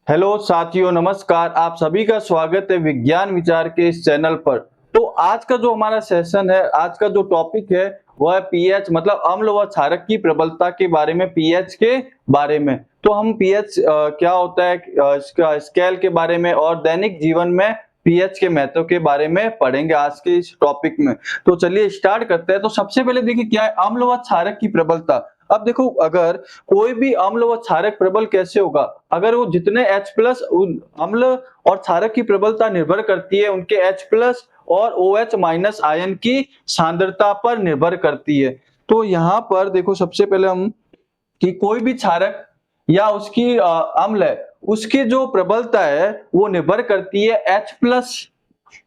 Hello साथियों, नमस्कार। आप सभी का स्वागत है विज्ञान विचार के इस चैनल पर। तो आज का जो हमारा सेशन है, आज का जो टॉपिक है वह है पीएच मतलब अम्ल व क्षारक की प्रबलता के बारे में, पीएच के बारे में। तो हम पीएच क्या होता है, इसका स्केल के बारे में और दैनिक जीवन में पीएच के महत्व के बारे में पढ़ेंगे आज के इस टॉपिक में। तो चलिए स्टार्ट करते हैं। तो सबसे पहले देखिए क्या है अम्ल व क्षारक की प्रबलता। अब देखो, अगर कोई भी अम्ल व क्षारक प्रबल कैसे होगा, अगर वो जितने H प्लस अम्ल और क्षारक की प्रबलता निर्भर करती है उनके H प्लस और OH माइनस आयन की सांद्रता पर निर्भर करती है। तो यहाँ पर देखो सबसे पहले हम कि कोई भी क्षारक या उसकी अम्ल है, उसकी जो प्रबलता है वो निर्भर करती है H प्लस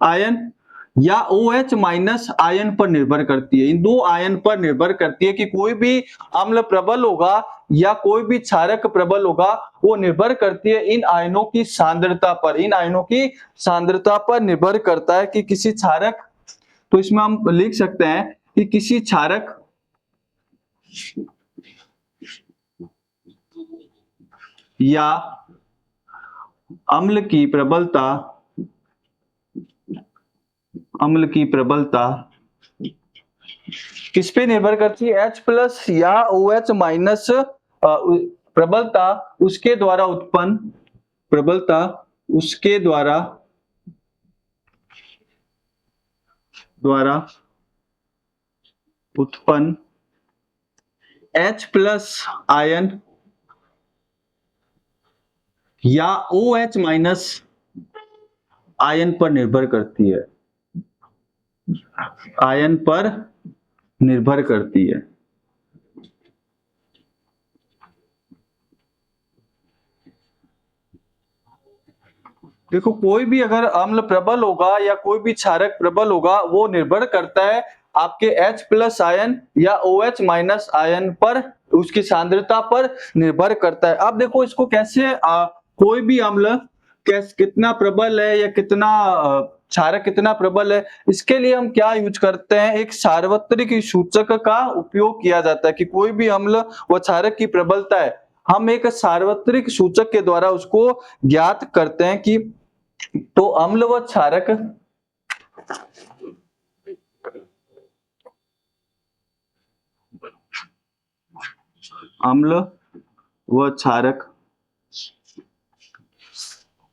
आयन या OH माइनस आयन पर निर्भर करती है। इन दो आयन पर निर्भर करती है कि कोई भी अम्ल प्रबल होगा या कोई भी क्षारक प्रबल होगा, वो निर्भर करती है इन आयनों की सांद्रता पर। इन आयनों की सांद्रता पर निर्भर करता है कि किसी क्षारक, तो इसमें हम लिख सकते हैं कि किसी क्षारक या अम्ल की प्रबलता किस पे निर्भर करती है? H प्लस या OH माइनस प्रबलता उसके द्वारा उत्पन्न H प्लस आयन या OH माइनस आयन पर निर्भर करती है। देखो, कोई भी अगर अम्ल प्रबल होगा या कोई भी क्षारक प्रबल होगा, वो निर्भर करता है आपके H प्लस आयन या OH माइनस आयन पर, उसकी सांद्रता पर निर्भर करता है। अब देखो इसको कैसे कोई भी अम्ल कितना प्रबल है या कितना क्षारक कितना प्रबल है, इसके लिए हम क्या यूज करते हैं, एक सार्वत्रिक सूचक का उपयोग किया जाता है कि कोई भी अम्ल व क्षारक की प्रबलता है, हम एक सार्वत्रिक सूचक के द्वारा उसको ज्ञात करते हैं कि तो अम्ल व क्षारक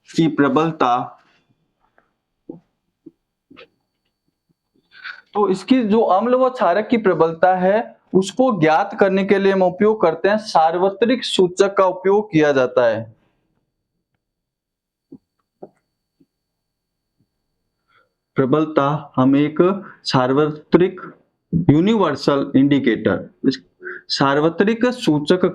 की प्रबलता, तो इसकी जो अम्ल व क्षारक की प्रबलता है उसको ज्ञात करने के लिए हम उपयोग करते हैं सार्वत्रिक सूचक का उपयोग किया जाता है। प्रबलता हम एक सार्वत्रिक यूनिवर्सल इंडिकेटर, सार्वत्रिक सूचक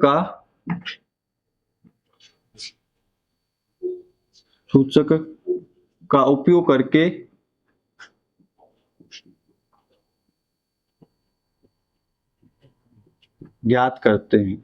का उपयोग करके ज्ञात करते हैं।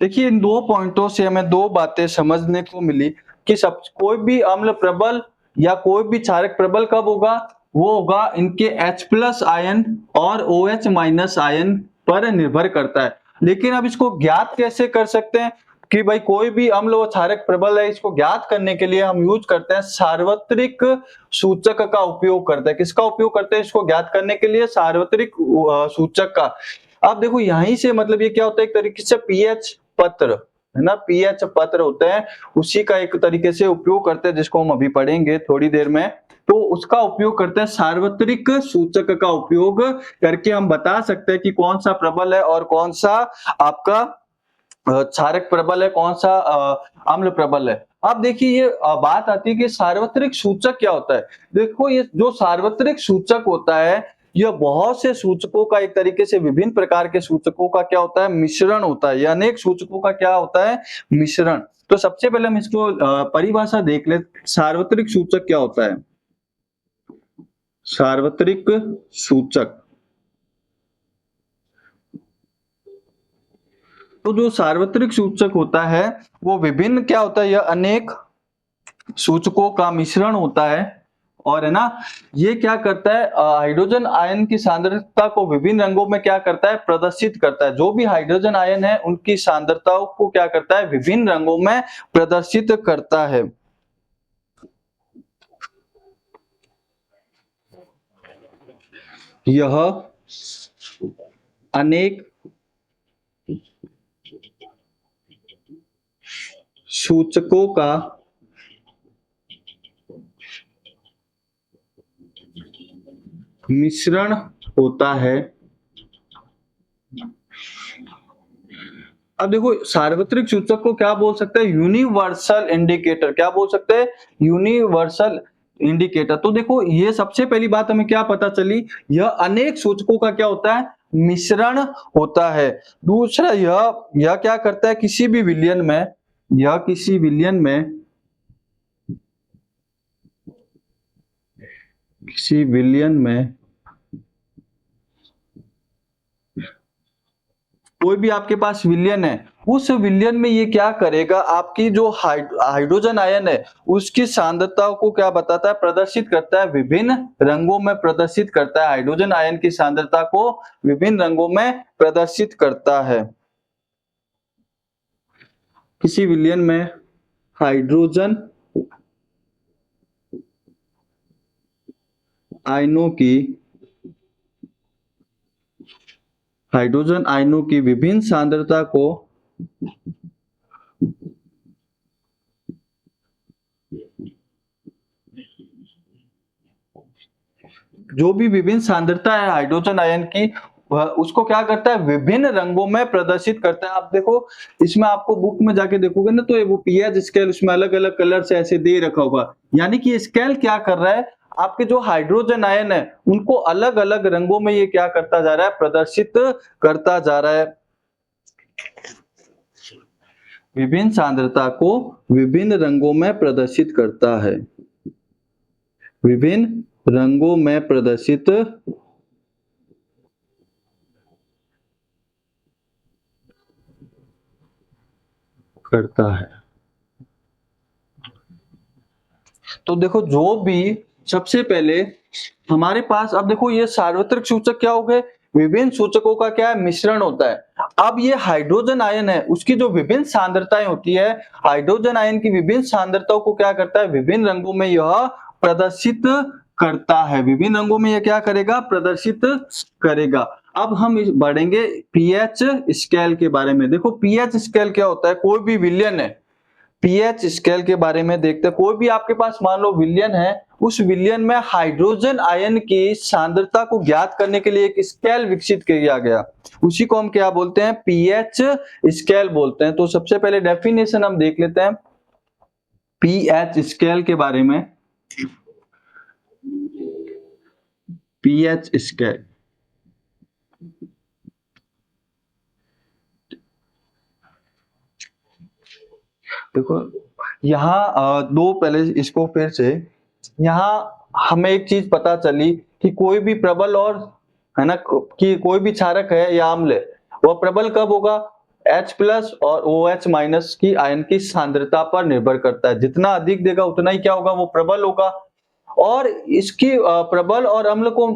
देखिए, इन दो पॉइंटों से हमें दो बातें समझने को मिली कि कोई भी अम्ल प्रबल या कोई भी क्षारक प्रबल कब होगा, वो होगा इनके H प्लस आयन और OH माइनस आयन पर निर्भर करता है। लेकिन अब इसको ज्ञात कैसे कर सकते हैं कि भाई कोई भी अम्ल व क्षारक प्रबल है, इसको ज्ञात करने के लिए हम यूज करते हैं सार्वत्रिक सूचक का उपयोग करते हैं। किसका उपयोग करते हैं इसको ज्ञात करने के लिए? सार्वत्रिक सूचक का। अब देखो यहीं से मतलब ये क्या होता है, एक तरीके से पीएच पत्र है ना, पीएच पत्र होते हैं, उसी का एक तरीके से उपयोग करते हैं जिसको हम अभी पढ़ेंगे थोड़ी देर में। तो उसका उपयोग करते हैं, सार्वत्रिक सूचक का उपयोग करके हम बता सकते हैं कि कौन सा प्रबल है और कौन सा आपका क्षारक प्रबल है, कौन सा अम्ल प्रबल है। अब देखिए ये बात आती है कि सार्वत्रिक सूचक क्या होता है। देखो, ये जो सार्वत्रिक सूचक होता है, यह बहुत से सूचकों का, एक तरीके से विभिन्न प्रकार के सूचकों का क्या होता है, मिश्रण होता है। या अनेक सूचकों का क्या होता है, मिश्रण। तो सबसे पहले हम इसको परिभाषा देख ले, सार्वत्रिक सूचक क्या होता है। सार्वत्रिक सूचक, तो जो सार्वत्रिक सूचक होता है वो विभिन्न क्या होता है, यह अनेक सूचकों का मिश्रण होता है और है ना, ये क्या करता है, हाइड्रोजन आयन की सांद्रता को विभिन्न रंगों में क्या करता है, प्रदर्शित करता है। जो भी हाइड्रोजन आयन है उनकी सांद्रताओं को क्या करता है, विभिन्न रंगों में प्रदर्शित करता है। यह अनेक सूचकों का मिश्रण होता है। अब देखो, सार्वत्रिक सूचक को क्या बोल सकते हैं, यूनिवर्सल इंडिकेटर। क्या बोल सकते हैं, यूनिवर्सल इंडिकेटर। तो देखो, ये सबसे पहली बात हमें क्या पता चली, यह अनेक सूचकों का क्या होता है, मिश्रण होता है। दूसरा, यह क्या करता है, किसी भी विलयन में, यह किसी विलयन में, किसी विलयन में कोई भी आपके पास विलयन है, उस विलयन में ये क्या करेगा, आपकी जो हाइड्रोजन आयन है उसकी सांद्रता को क्या बताता है, प्रदर्शित करता है, विभिन्न रंगों में प्रदर्शित करता है। हाइड्रोजन आयन की सांद्रता को विभिन्न रंगों में प्रदर्शित करता है। किसी विलयन में हाइड्रोजन आयनों की विभिन्न सांद्रता को जो भी विभिन्न सांद्रता है हाइड्रोजन आयन की, वह उसको क्या करता है, विभिन्न रंगों में प्रदर्शित करता है। आप देखो, इसमें आपको बुक में जाके देखोगे ना, तो ये वो पीएच स्केल उसमें अलग अलग कलर से ऐसे दे रखा होगा। यानी कि स्केल क्या कर रहा है, आपके जो हाइड्रोजन आयन है उनको अलग अलग रंगों में ये क्या करता जा रहा है, प्रदर्शित करता जा रहा है। विभिन्न सांद्रता को विभिन्न रंगों में प्रदर्शित करता है, विभिन्न रंगों में प्रदर्शित करता है। तो देखो, जो भी सबसे पहले हमारे पास, अब देखो ये सार्वत्रिक सूचक क्या हो गए, विभिन्न सूचकों का क्या है, मिश्रण होता है। अब ये हाइड्रोजन आयन है, उसकी जो विभिन्न सांद्रताएं होती है, हाइड्रोजन आयन की विभिन्न सांद्रताओं को क्या करता है, विभिन्न रंगों में यह प्रदर्शित करता है। विभिन्न रंगों में यह क्या करेगा, प्रदर्शित करेगा। अब हम बढ़ेंगे पीएच स्केल के बारे में। देखो, पीएच स्केल क्या होता है, कोई भी विलयन है, पीएच स्केल के बारे में देखते हैं। कोई भी आपके पास मान लो विलयन है, उस विलयन में हाइड्रोजन आयन की सांद्रता को ज्ञात करने के लिए एक स्केल विकसित किया गया, उसी को हम क्या बोलते हैं, पीएच स्केल बोलते हैं। तो सबसे पहले डेफिनेशन हम देख लेते हैं पीएच स्केल के बारे में। पीएच स्केल, देखो यहाँ दो, पहले इसको फिर से, यहाँ हमें एक चीज पता चली कि कोई भी प्रबल और, है ना, कि कोई भी क्षारक है या अम्ल है, वह प्रबल कब होगा, H प्लस और OH माइनस की आयन की सांद्रता पर निर्भर करता है। जितना अधिक देगा उतना ही क्या होगा, वो प्रबल होगा। और इसकी प्रबल और अम्ल को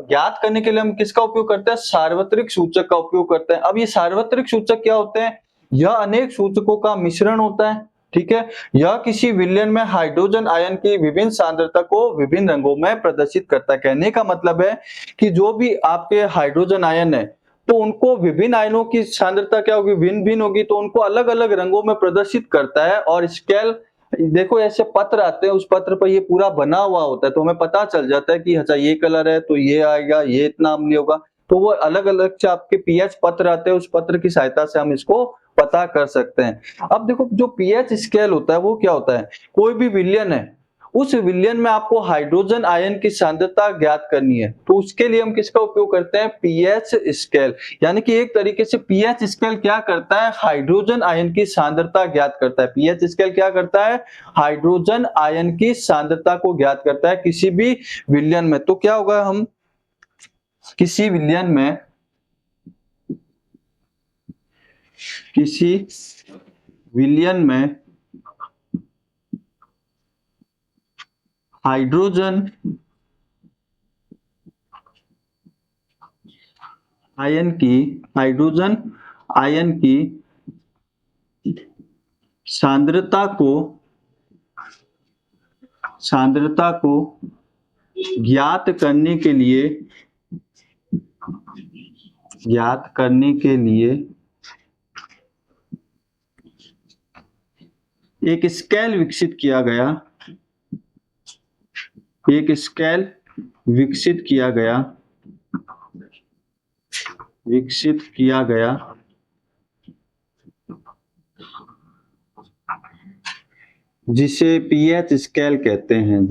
ज्ञात करने के लिए हम किसका उपयोग करते हैं, सार्वत्रिक सूचक का उपयोग करते हैं। अब ये सार्वत्रिक सूचक क्या होते हैं, यह अनेक सूचकों का मिश्रण होता है, ठीक है। यह किसी विलयन में हाइड्रोजन आयन की विभिन्न सांद्रता को विभिन्न रंगों में प्रदर्शित करता है। कहने का मतलब है कि जो भी आपके हाइड्रोजन आयन है, तो उनको विभिन्न आयनों की सांद्रता क्या होगी, भिन्न भिन्न होगी, तो उनको अलग अलग रंगों में प्रदर्शित करता है। और स्केल, देखो ऐसे पत्र आते हैं, उस पत्र पर ये पूरा बना हुआ होता है, तो हमें पता चल जाता है कि अच्छा ये कलर है तो ये आएगा, ये इतना अम्लीय होगा। तो वो अलग अलग से आपके पीएच पत्र आते हैं, उस पत्र की सहायता से हम इसको पता कर सकते हैं। अब देखो, जो पीएच स्केल होता है वो क्या होता है, कोई भी विलयन है, उस विलयन में आपको हाइड्रोजन आयन की सांद्रता ज्ञात करनी है, तो उसके लिए हम किसका उपयोग करते हैं, पीएच स्केल। यानी कि एक तरीके से पीएच स्केल क्या करता है, हाइड्रोजन आयन की सांद्रता ज्ञात करता है। पीएच स्केल क्या करता है, हाइड्रोजन आयन की सांद्रता को ज्ञात करता है किसी भी विलयन में। तो क्या होगा, हम किसी विलयन में, किसी विलयन में हाइड्रोजन आयन की सांद्रता को ज्ञात करने के लिए एक स्केल विकसित किया गया जिसे पीएच स्केल कहते हैं।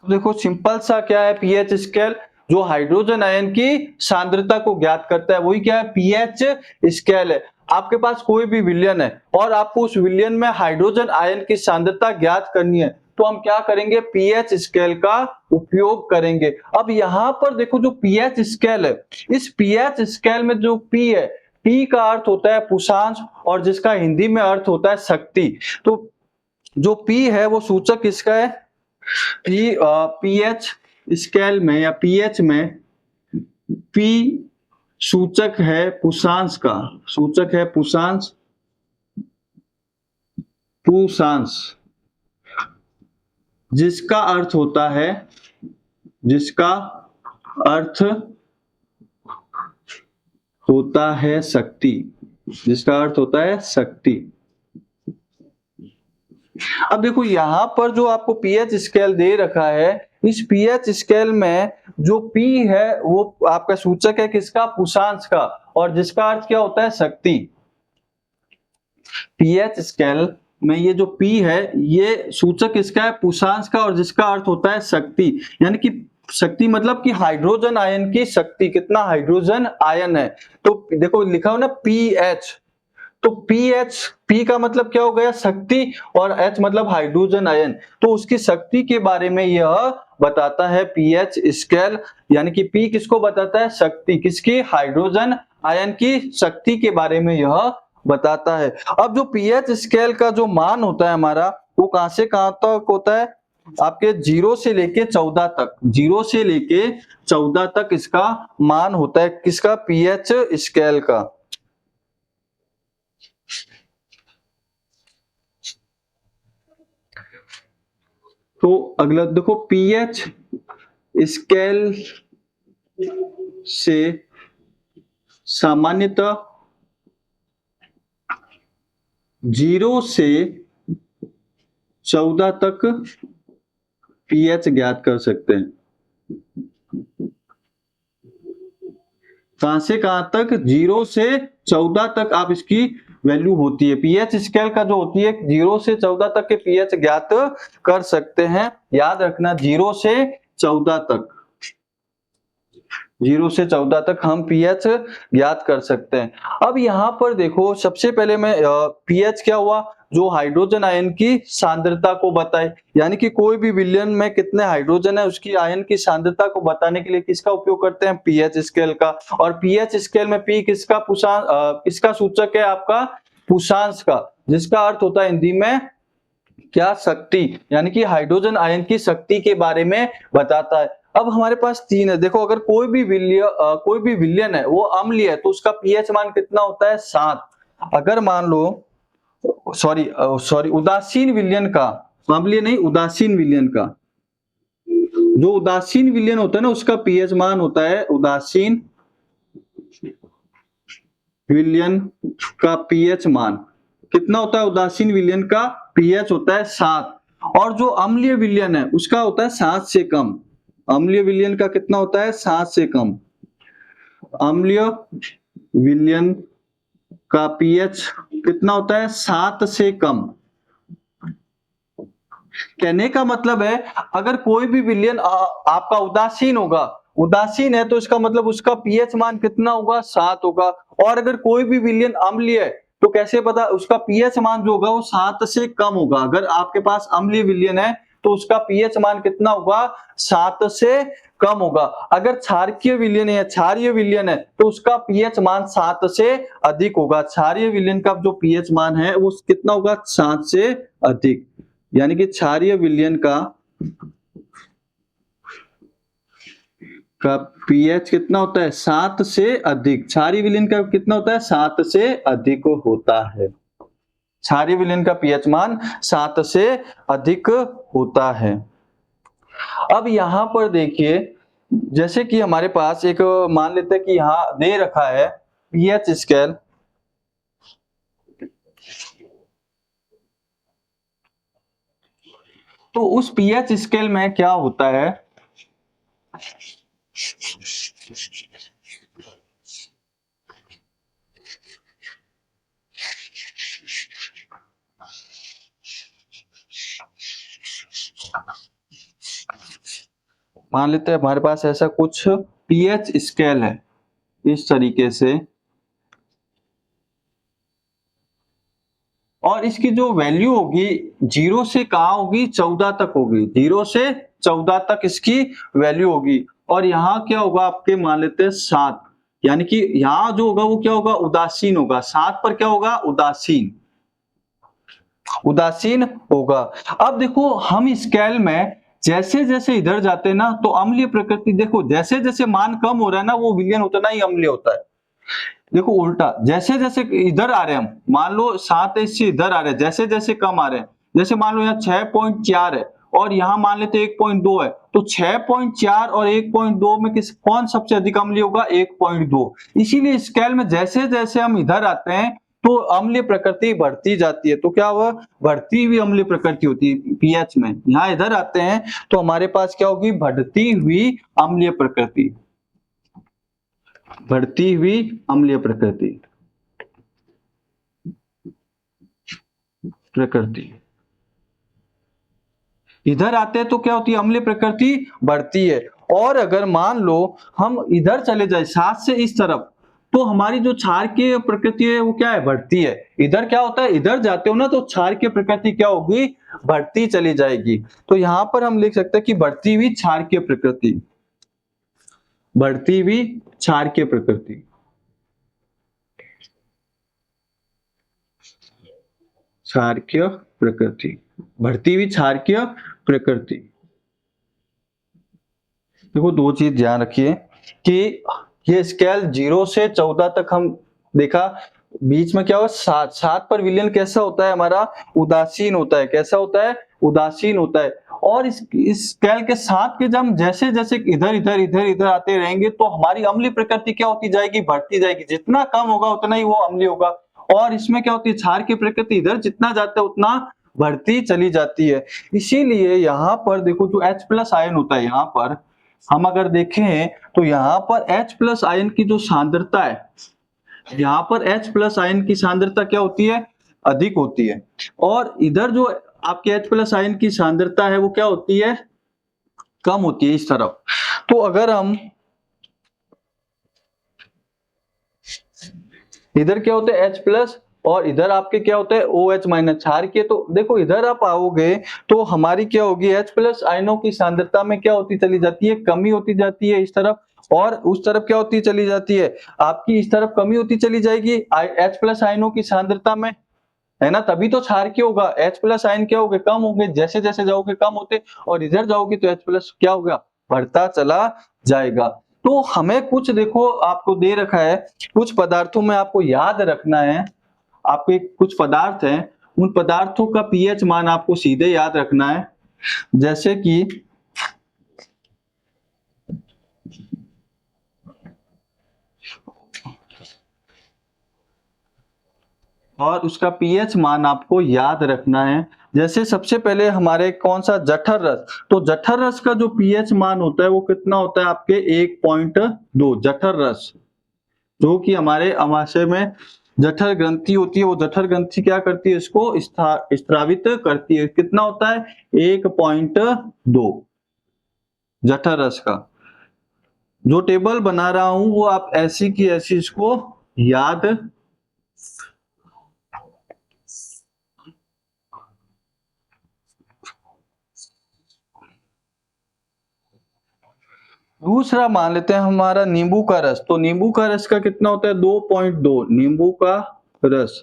देखो सिंपल सा क्या है पीएच स्केल, जो हाइड्रोजन आयन की सांद्रता को ज्ञात करता है वही क्या है, पीएच स्केल है। आपके पास कोई भी विलयन है और आपको उस विलयन में हाइड्रोजन आयन की सांद्रता ज्ञात करनी है तो हम क्या करेंगे, पीएच स्केल का उपयोग करेंगे। अब यहां पर देखो जो पीएच स्केल है, इस पीएच स्केल में जो पी है, पी का अर्थ होता है पुषांश और जिसका हिंदी में अर्थ होता है शक्ति। तो जो पी है वो सूचक किसका है, पीएच स्केल में या पीएच में पी सूचक है पुषांश का, पुषांश जिसका अर्थ होता है शक्ति। अब देखो यहां पर जो आपको पीएच स्केल दे रखा है, इस पीएच स्केल में जो पी है वो आपका सूचक है किसका, पुषांश का, और जिसका अर्थ क्या होता है, शक्ति। पीएच स्केल में ये जो पी है ये सूचक किसका है, पुषांश का, और जिसका अर्थ होता है शक्ति। यानी कि शक्ति मतलब कि हाइड्रोजन आयन की शक्ति, कितना हाइड्रोजन आयन है। तो देखो लिखा हो ना पीएच, तो पीएच, पी का मतलब क्या हो गया, शक्ति, और एच मतलब हाइड्रोजन आयन, तो उसकी शक्ति के बारे में यह बताता है पीएच स्केल। यानी कि पी किसको बताता है, शक्ति, किसकी, हाइड्रोजन आयन की शक्ति के बारे में यह बताता है। अब जो पीएच स्केल का जो मान होता है हमारा, वो कहां से कहां तक होता है, आपके 0 से लेके 14 तक, 0 से लेके 14 तक इसका मान होता है, किसका, पीएच स्केल का। तो अगला देखो पीएच स्केल से सामान्यतः 0 से 14 तक पीएच ज्ञात कर सकते हैं। कहां से कहां तक, 0 से 14 तक आप इसकी वैल्यू होती है, पीएच स्केल का जो होती है 0 से 14 तक के पीएच ज्ञात कर सकते हैं। याद रखना 0 से 14 तक, 0 से 14 तक हम पीएच ज्ञात कर सकते हैं। अब यहां पर देखो सबसे पहले मैं पीएच क्या हुआ, जो हाइड्रोजन आयन की सांद्रता को बताए, यानी कि कोई भी विलयन में कितने हाइड्रोजन है उसकी आयन की सांद्रता को बताने के लिए किसका उपयोग करते हैं, पीएच स्केल का। और पीएच स्केल में पी किसका, किसका सूचक है, आपका पुषांश का, जिसका अर्थ होता है हिंदी में क्या, शक्ति, यानी कि हाइड्रोजन आयन की शक्ति के बारे में बताता है। अब हमारे पास 3 है, देखो अगर कोई भी विलयन है वो अम्लीय है तो उसका पीएच मान कितना होता है, 7। अगर मान लो सॉरी उदासीन विलयन का, अम्लीय नहीं उदासीन विलयन का, जो उदासीन विलयन होता है ना उसका पीएच मान होता है, उदासीन विलयन का पीएच मान कितना होता है, उदासीन विलयन का पीएच होता है 7। और जो अम्लीय विलयन है उसका होता है 7 से कम। अम्लीय विलयन का कितना होता है, 7 से कम। अम्लीय विलयन का पीएच कितना होता है, 7 से कम। कहने का मतलब है अगर कोई भी विलयन आपका उदासीन होगा, उदासीन है तो इसका मतलब उसका पीएच मान कितना होगा, 7 होगा। और अगर कोई भी विलयन अम्लीय है तो कैसे पता, उसका पीएच मान जो होगा वो 7 से कम होगा। अगर आपके पास अम्लीय विलयन है तो उसका पीएच मान कितना होगा, 7 से कम होगा। अगर क्षारकीय विलयन है, क्षारीय विलयन है, तो उसका पीएच मान 7 से अधिक होगा। क्षारीय विलयन का जो पीएच मान है वो कितना होगा, 7 से अधिक। यानी कि क्षारीय विलयन का पीएच कितना होता है, 7 से अधिक। क्षारीय विलयन का कितना होता है, 7 से अधिक होता है। क्षारीय विलयन का पीएच मान 7 से अधिक होता है। अब यहां पर देखिए, जैसे कि हमारे पास एक, मान लेते हैं कि यहां दे रखा है पीएच स्केल, तो उस पीएच स्केल में क्या होता है, मान लेते हैं हमारे पास ऐसा कुछ पीएच स्केल है इस तरीके से, और इसकी जो वैल्यू होगी 0 से कहां होगी, 14 तक होगी। 0 से 14 तक इसकी वैल्यू होगी। और यहाँ क्या होगा आपके, मान लेते हैं 7, यानी कि यहाँ जो होगा वो क्या होगा, उदासीन होगा। 7 पर क्या होगा, उदासीन, उदासीन होगा। अब देखो हम स्केल में जैसे जैसे इधर जाते हैं ना, तो अम्लीय प्रकृति, देखो जैसे जैसे मान कम हो रहा है ना, वो विलयन उतना ही अम्लीय होता है। देखो उल्टा, जैसे जैसे इधर आ रहे हैं हम, मान लो 7 इससे इधर आ रहे हैं, जैसे जैसे कम आ रहे हैं, जैसे मान लो यहाँ 6.4 है और यहाँ मान लेते 1.2 है, तो 6.4 और 1.2 में कौन सबसे अधिक अम्लीय होगा, 1.2। इसीलिए स्केल में जैसे जैसे हम इधर आते हैं तो अम्लीय प्रकृति बढ़ती जाती है। तो क्या हुआ, बढ़ती हुई अम्लीय प्रकृति होती है पीएच में। यहाँ इधर आते हैं तो हमारे पास क्या होगी, बढ़ती हुई अम्लीय प्रकृति, बढ़ती हुई अम्लीय प्रकृति, प्रकृति। इधर आते हैं तो क्या होती है, अम्लीय प्रकृति बढ़ती है। और अगर मान लो हम इधर चले जाए 7 से इस तरफ, तो हमारी जो क्षारकीय प्रकृति है वो क्या है, बढ़ती है। इधर क्या होता है, इधर जाते हो ना तो क्षारकीय प्रकृति क्या होगी, बढ़ती चली जाएगी। तो यहां पर हम लिख सकते हैं कि बढ़ती हुई क्षारकीय प्रकृति, बढ़ती हुई क्षारकीय प्रकृति, क्षारकीय प्रकृति, बढ़ती हुई क्षारकीय प्रकृति। देखो दो चीज ध्यान रखिए कि ये स्केल 0 से 14 तक हम देखा, बीच में क्या हुआ, 7 पर विलयन कैसा होता है हमारा, उदासीन होता है। कैसा होता है, उदासीन होता है। और इस स्केल के 7 के जब हम जैसे जैसे इधर इधर इधर इधर आते रहेंगे तो हमारी अम्लीय प्रकृति क्या होती जाएगी, बढ़ती जाएगी। जितना कम होगा उतना ही वो अम्लीय होगा। और इसमें क्या होती है, क्षार की प्रकृति इधर जितना जाता है उतना बढ़ती चली जाती है। इसीलिए यहाँ पर देखो जो H प्लस आयन होता है, यहाँ पर हम अगर देखें तो यहाँ पर H प्लस आयन की जो सांद्रता है, यहाँ पर H प्लस आयन की सांद्रता क्या होती है, अधिक होती है। और इधर जो आपके H प्लस आयन की सांद्रता है वो क्या होती है, कम होती है इस तरफ। तो अगर हम इधर क्या होता है H प्लस और इधर आपके क्या होता है OH माइनस क्षार के, तो देखो इधर आप आओगे तो हमारी क्या होगी, H प्लस आयनों की सांद्रता में क्या होती चली जाती है, कमी होती जाती है इस तरफ। और उस तरफ क्या होती चली जाती है, आपकी इस तरफ कमी होती चली जाएगी H प्लस आयनों की सांद्रता में, है ना। तभी तो क्षार क्या होगा, H प्लस आयन क्या होंगे, कम होंगे। जैसे जैसे जाओगे कम होते, और इधर जाओगे तो H प्लस क्या होगा, बढ़ता चला जाएगा। तो हमें कुछ देखो आपको दे रखा है, कुछ पदार्थों में आपको याद रखना है। आपके कुछ पदार्थ हैं, उन पदार्थों का पीएच मान आपको सीधे याद रखना है। जैसे कि और उसका पीएच मान आपको याद रखना है। जैसे सबसे पहले हमारे कौन सा, जठर रस, तो जठर रस का जो पीएच मान होता है वो कितना होता है आपके 1.2। जठर रस जो कि हमारे अमाशय में जठर ग्रंथि होती है, वो जठर ग्रंथि क्या करती है, इसको स्त्रावित करती है। कितना होता है, 1.2 जठर रस का। जो टेबल बना रहा हूं वो आप ऐसी की ऐसी इसको याद दूसरा मान लेते हैं हमारा नींबू का रस, तो नींबू का रस का कितना होता है 2.2, नींबू का रस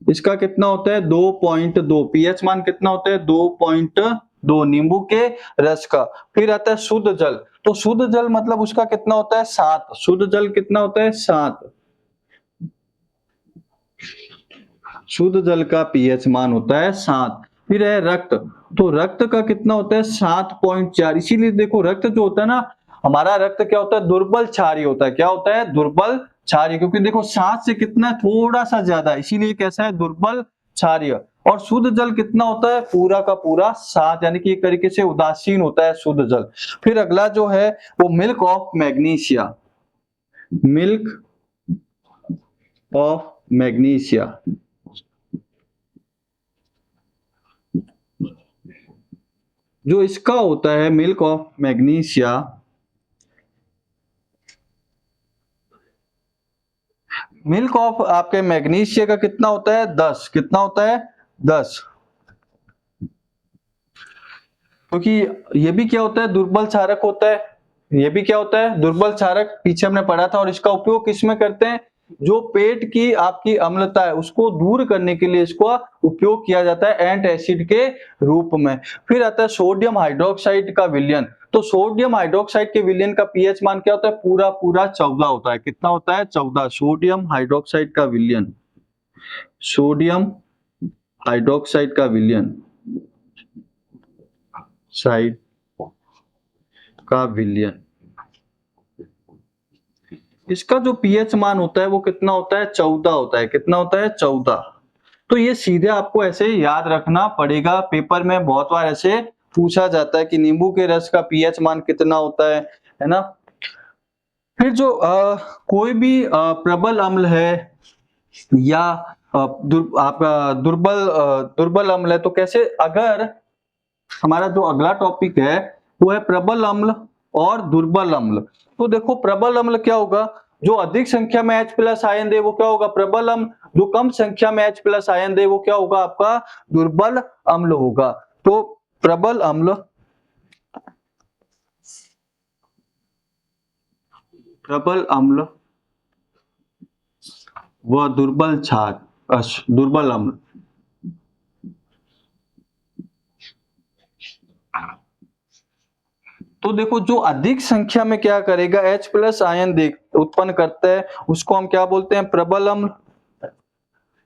इसका कितना होता है 2.2, पीएच मान कितना होता है 2.2 नींबू के रस का। फिर आता है शुद्ध जल, तो शुद्ध जल मतलब उसका कितना होता है 7, शुद्ध जल कितना होता है 7, शुद्ध जल का पीएच मान होता है 7। फिर है रक्त, तो रक्त का कितना होता है 7.4, इसीलिए देखो रक्त जो होता है ना, हमारा रक्त क्या होता है दुर्बल क्षारीय होता है, क्या होता है दुर्बल क्षारीय, क्योंकि देखो 7 से कितना थोड़ा सा ज्यादा, इसीलिए कैसा है दुर्बल क्षारीय। और शुद्ध जल कितना होता है पूरा का पूरा 7, यानी कि एक तरीके से उदासीन होता है शुद्ध जल। फिर अगला जो है वो milk of magnesia, milk of magnesia, जो इसका होता है milk of magnesia, milk of आपके मैग्नीशिया का कितना होता है 10, कितना होता है 10, क्योंकि ये भी क्या होता है दुर्बल क्षारक होता है, ये भी क्या होता है दुर्बल क्षारक, पीछे हमने पढ़ा था। और इसका उपयोग किसमें करते हैं, जो पेट की आपकी अम्लता है उसको दूर करने के लिए इसको उपयोग किया जाता है एंट एसिड के रूप में। फिर आता है सोडियम हाइड्रोक्साइड का विलयन, तो सोडियम हाइड्रोक्साइड के विलयन का पीएच मान क्या होता है पूरा पूरा 14 होता है, कितना होता है 14, सोडियम हाइड्रोक्साइड का विलयन, सोडियम हाइड्रोक्साइड का विलयन, साइड का विलयन, इसका जो पीएच मान होता है वो कितना होता है 14 होता है, कितना होता है 14। तो ये सीधे आपको ऐसे याद रखना पड़ेगा, पेपर में बहुत बार ऐसे पूछा जाता है कि नींबू के रस का पीएच मान कितना होता है ना। फिर जो कोई भी प्रबल अम्ल है या आपका दुर्बल अम्ल है, तो कैसे, अगर हमारा जो अगला टॉपिक है वो है प्रबल अम्ल और दुर्बल अम्ल। तो देखो प्रबल अम्ल क्या होगा, जो अधिक संख्या में H प्लस आयन दे वो क्या होगा प्रबल अम्ल, जो कम संख्या में H प्लस आयन दे वो क्या होगा आपका दुर्बल अम्ल होगा। तो प्रबल अम्ल, प्रबल अम्ल व दुर्बल क्षार, दुर्बल अम्ल, तो देखो जो अधिक संख्या में क्या करेगा H प्लस आयन उत्पन्न करता है उसको हम क्या बोलते हैं प्रबल अम्ल,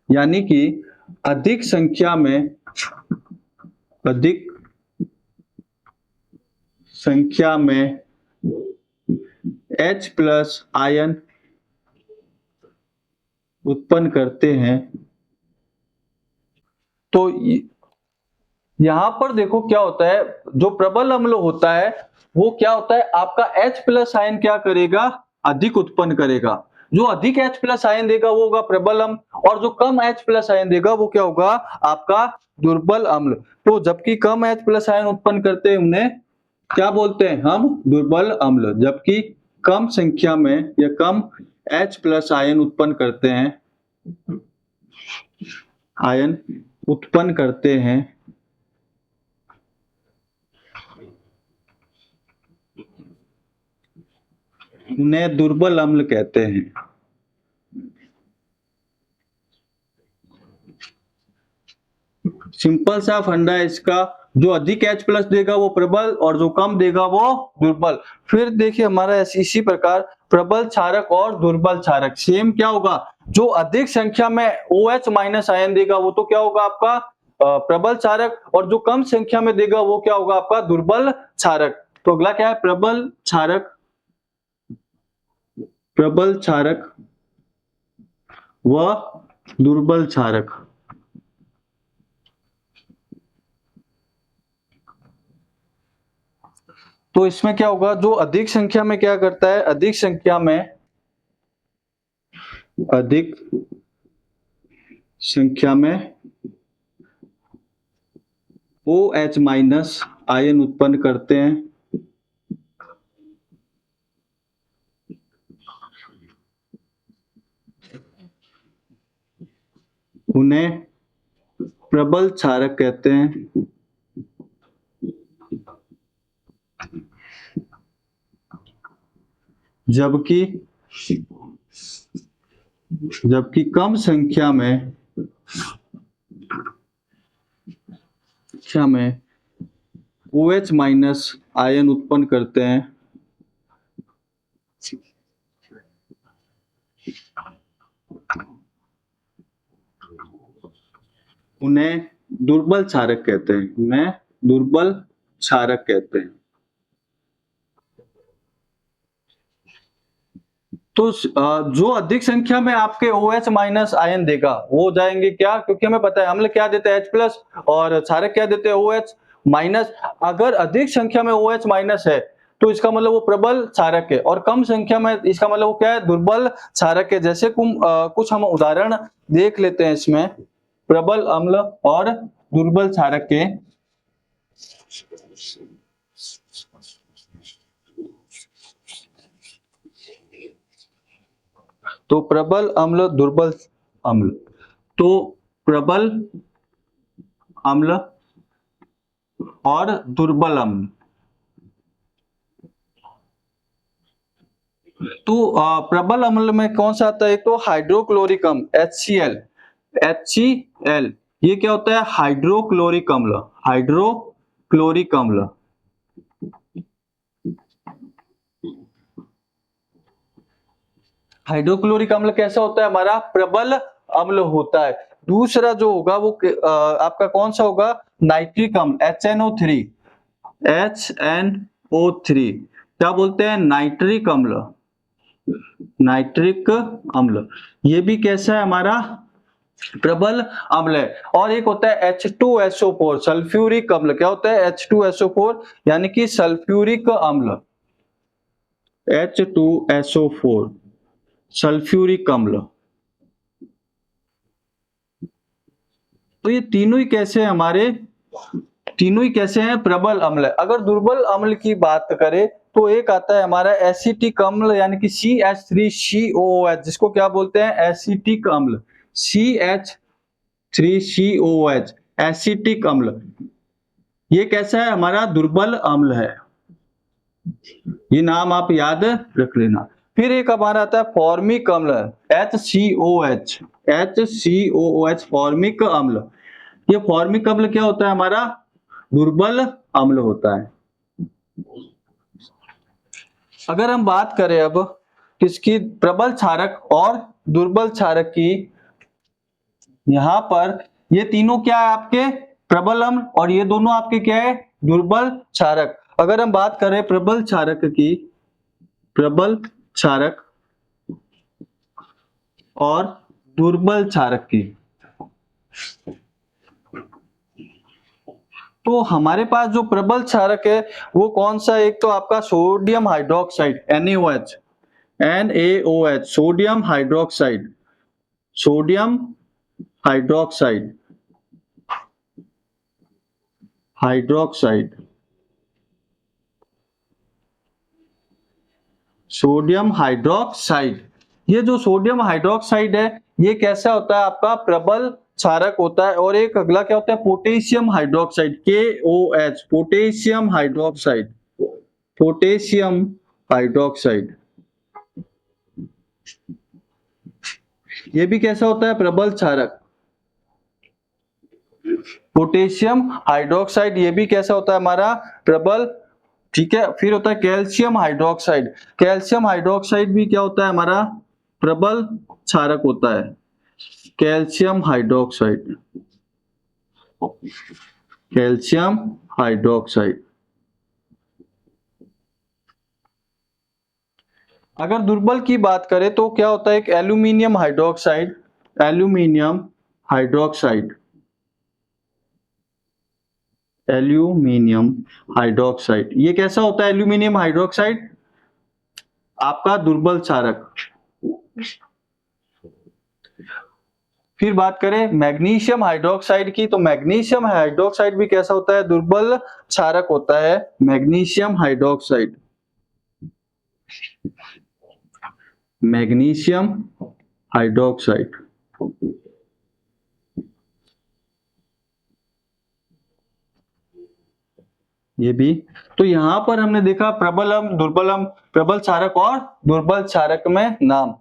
यानी कि अधिक संख्या में, अधिक संख्या में H प्लस आयन उत्पन्न करते हैं। तो यहां पर देखो क्या होता है, जो प्रबल अम्ल होता है वो क्या होता है आपका H प्लस आयन क्या करेगा अधिक उत्पन्न करेगा, जो अधिक H प्लस आयन देगा वो होगा प्रबल अम्ल, और जो कम H प्लस आयन देगा वो क्या होगा आपका दुर्बल अम्ल। तो जबकि कम H प्लस आयन उत्पन्न करते हैं उन्हें क्या बोलते हैं हम दुर्बल अम्ल, जबकि कम संख्या में या कम H प्लस आयन उत्पन्न करते हैं, आयन उत्पन्न करते हैं उन्हें दुर्बल अम्ल कहते हैं। सिंपल सा फंडा है इसका, जो अधिक H प्लस देगा वो प्रबल और जो कम देगा वो दुर्बल। फिर देखिए हमारा इसी प्रकार प्रबल क्षारक और दुर्बल क्षारक सेम क्या होगा, जो अधिक संख्या में OH माइनस आयन देगा वो तो क्या होगा आपका प्रबल क्षारक, और जो कम संख्या में देगा वो क्या होगा आपका दुर्बल क्षारक। तो अगला क्या है प्रबल क्षारक, प्रबल क्षारक व दुर्बल क्षारक। तो इसमें क्या होगा, जो अधिक संख्या में क्या करता है, अधिक संख्या में, अधिक संख्या में OH माइनस आयन उत्पन्न करते हैं, उन्हें प्रबल क्षारक कहते हैं। जबकि जबकि कम संख्या में OH माइनस आयन उत्पन्न करते हैं, उन्हें दुर्बल क्षारक कहते हैं। उन्हें दुर्बल क्षारक कहते हैं। तो जो अधिक संख्या में आपके OH माइनस आयन देगा वो हो जाएंगे क्या, क्योंकि हमें पता है अम्ल क्या देते हैं H प्लस और क्षारक क्या देते हैं OH माइनस। अगर अधिक संख्या में OH माइनस है तो इसका मतलब वो प्रबल क्षारक है, और कम संख्या में इसका मतलब वो क्या है, दुर्बल क्षारक है। जैसे कुछ हम उदाहरण देख लेते हैं इसमें प्रबल अम्ल और दुर्बल क्षारक के। तो प्रबल अम्ल दुर्बल अम्ल, तो प्रबल अम्ल और दुर्बल अम्ल, तो प्रबल अम्ल में कौन सा आता है, एक तो हाइड्रोक्लोरिक अम्ल HCl, ये क्या होता है, हाइड्रोक्लोरिक अम्ल। हाइड्रोक्लोरिक अम्ल, हाइड्रोक्लोरिक अम्ल कैसा होता है, हमारा प्रबल अम्ल होता है। दूसरा जो होगा वो आपका कौन सा होगा, नाइट्रिक अम्ल HNO3, HNO3 क्या बोलते हैं, नाइट्रिक अम्ल। नाइट्रिक अम्ल ये भी कैसा है, हमारा प्रबल अम्ल है। और एक होता है H2SO4 सल्फ्यूरिक अम्ल, क्या होता है H2SO4 यानी कि सल्फ्यूरिक अम्ल, H2SO4 सल्फ्यूरिक अम्ल। तो ये तीनों ही कैसे हैं हमारे, तीनों ही कैसे हैं, प्रबल अम्ल है। अगर दुर्बल अम्ल की बात करें तो एक आता है हमारा एसिटिक अम्ल यानी कि CH3COOH, जिसको क्या बोलते हैं, एसिटिक अम्ल, CH3COOH एसिटिक अम्ल। ये कैसा है, हमारा दुर्बल अम्ल है। ये नाम आप याद रख लेना। फिर एक हमारा आता है फॉर्मिक अम्ल, HCOOH फॉर्मिक अम्ल। ये फॉर्मिक अम्ल क्या होता है, हमारा दुर्बल अम्ल होता है। अगर हम बात करें अब किसकी, प्रबल क्षारक और दुर्बल क्षारक की, यहां पर ये तीनों क्या है आपके प्रबल अम्ल और ये दोनों आपके क्या है, दुर्बल क्षारक। अगर हम बात करें प्रबल क्षारक की, प्रबल क्षारक और दुर्बल क्षारक की, तो हमारे पास जो प्रबल क्षारक है वो कौन सा, एक तो आपका sodium hydroxide NaOH sodium hydroxide, sodium hydroxide, hydroxide, sodium hydroxide. ये जो सोडियम हाइड्रोक्साइड है ये कैसा होता है, आपका प्रबल क्षारक होता है। और एक अगला क्या होता है, potassium hydroxide KOH, potassium hydroxide, potassium hydroxide, ये भी कैसा होता है, प्रबल क्षारक। पोटेशियम हाइड्रोक्साइड ये भी कैसा होता है, हमारा प्रबल, ठीक है। फिर होता है कैल्शियम हाइड्रोक्साइड, कैल्शियम हाइड्रोक्साइड भी क्या होता है, हमारा प्रबल क्षारक होता है, कैल्शियम हाइड्रोक्साइड, कैल्शियम हाइड्रोक्साइड। अगर दुर्बल की बात करें तो क्या होता है, एक aluminium hydroxide, aluminium hydroxide, aluminium hydroxide ये कैसा होता है, एल्यूमिनियम हाइड्रोक्साइड आपका दुर्बल क्षारक। फिर बात करें मैग्नीशियम हाइड्रोक्साइड की, तो मैग्नीशियम हाइड्रोक्साइड भी कैसा होता है, दुर्बल क्षारक होता है, मैग्नीशियम हाइड्रोक्साइड, मैग्नीशियम हाइड्रोक्साइड। ये भी। तो यहाँ पर हमने देखा प्रबल अम्ल, दुर्बल अम्ल, प्रबल क्षारक और दुर्बल क्षारक में नाम।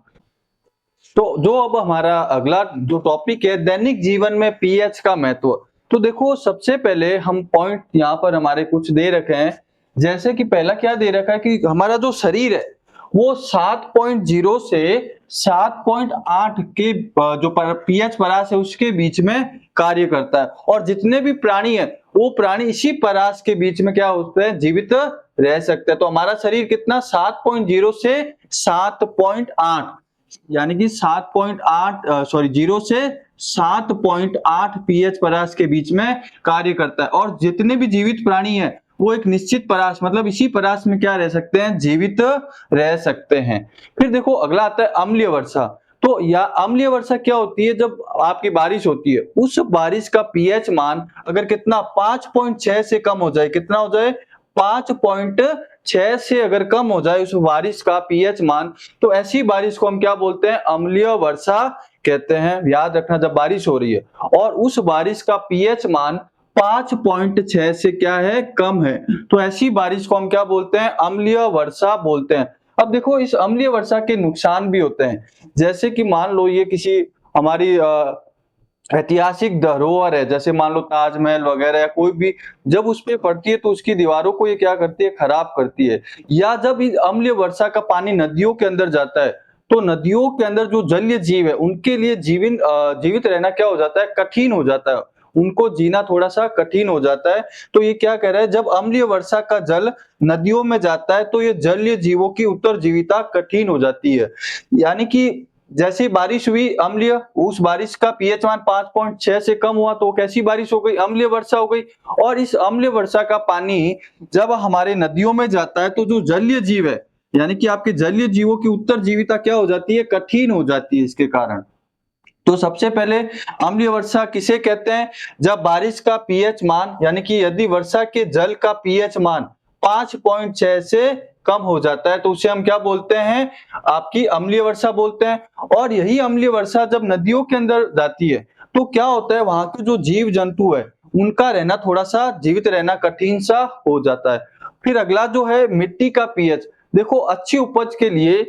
तो जो अब हमारा अगला जो टॉपिक है, दैनिक जीवन में पीएच का महत्व। तो देखो सबसे पहले हम पॉइंट यहाँ पर हमारे कुछ दे रखे हैं। जैसे कि पहला क्या दे रखा है कि हमारा जो शरीर है वो 7.0 से 7.8 के जो पीएच परास है उसके बीच में कार्य करता है, और जितने भी प्राणी है वो प्राणी इसी परास के बीच में क्या होते हैं, जीवित रह सकते हैं। तो हमारा शरीर कितना 7.0 से 7.8, यानी कि 7.8 सॉरी 0 से 7.8 पीएच परास के बीच में कार्य करता है, और जितने भी जीवित प्राणी हैं वो एक निश्चित परास मतलब इसी परास में क्या रह सकते हैं, जीवित रह सकते हैं। फिर देखो अगला आता है अम्लीय वर्षा। तो या अम्लीय वर्षा क्या होती है, जब आपकी बारिश होती है उस बारिश का पीएच मान अगर कितना 5.6 से कम हो जाए, कितना हो जाए 5.6 से अगर कम हो जाए उस बारिश का पीएच मान, तो ऐसी बारिश को हम क्या बोलते हैं, अम्लीय वर्षा कहते हैं। याद रखना जब बारिश हो रही है और उस बारिश का पीएच मान 5.6 से क्या है, कम है, तो ऐसी बारिश को हम क्या बोलते हैं, अम्लीय वर्षा बोलते हैं। अब देखो इस अम्लीय वर्षा के नुकसान भी होते हैं, जैसे कि मान लो ये किसी हमारी ऐतिहासिक धरोहर है, जैसे मान लो ताजमहल वगैरह या कोई भी, जब उस पे पड़ती है तो उसकी दीवारों को ये क्या करती है, खराब करती है। या जब इस अम्लीय वर्षा का पानी नदियों के अंदर जाता है तो नदियों के अंदर जो जलीय जीव है उनके लिए जीवित रहना क्या हो जाता है, कठिन हो जाता है, उनको जीना थोड़ा सा कठिन हो जाता है। तो ये क्या कह रहा है, जब अम्लीय वर्षा का जल नदियों में जाता है तो ये जलीय जीवों की उत्तरजीविता कठिन हो जाती है। यानी कि जैसी बारिश हुई अम्लीय, उस बारिश का पीएच मान 5.6 से कम हुआ तो कैसी बारिश हो गई, अम्लीय वर्षा हो गई। और इस अम्लीय वर्षा का पानी जब हमारे नदियों में जाता है तो जो जलीय जीव है, यानी कि आपके जलीय जीवों की उत्तरजीविता क्या हो जाती है, कठिन हो जाती है इसके कारण। तो सबसे पहले अम्लीय वर्षा किसे कहते हैं, जब बारिश का पीएच मान यानी कि यदि वर्षा के जल का पीएच मान 5.6 से कम हो जाता है तो उसे हम क्या बोलते हैं, आपकी अम्लीय वर्षा बोलते हैं। और यही अम्लीय वर्षा जब नदियों के अंदर जाती है तो क्या होता है, वहां के जो जीव जंतु है उनका रहना थोड़ा सा जीवित रहना कठिन सा हो जाता है। फिर अगला जो है मिट्टी का पीएच। देखो अच्छी उपज के लिए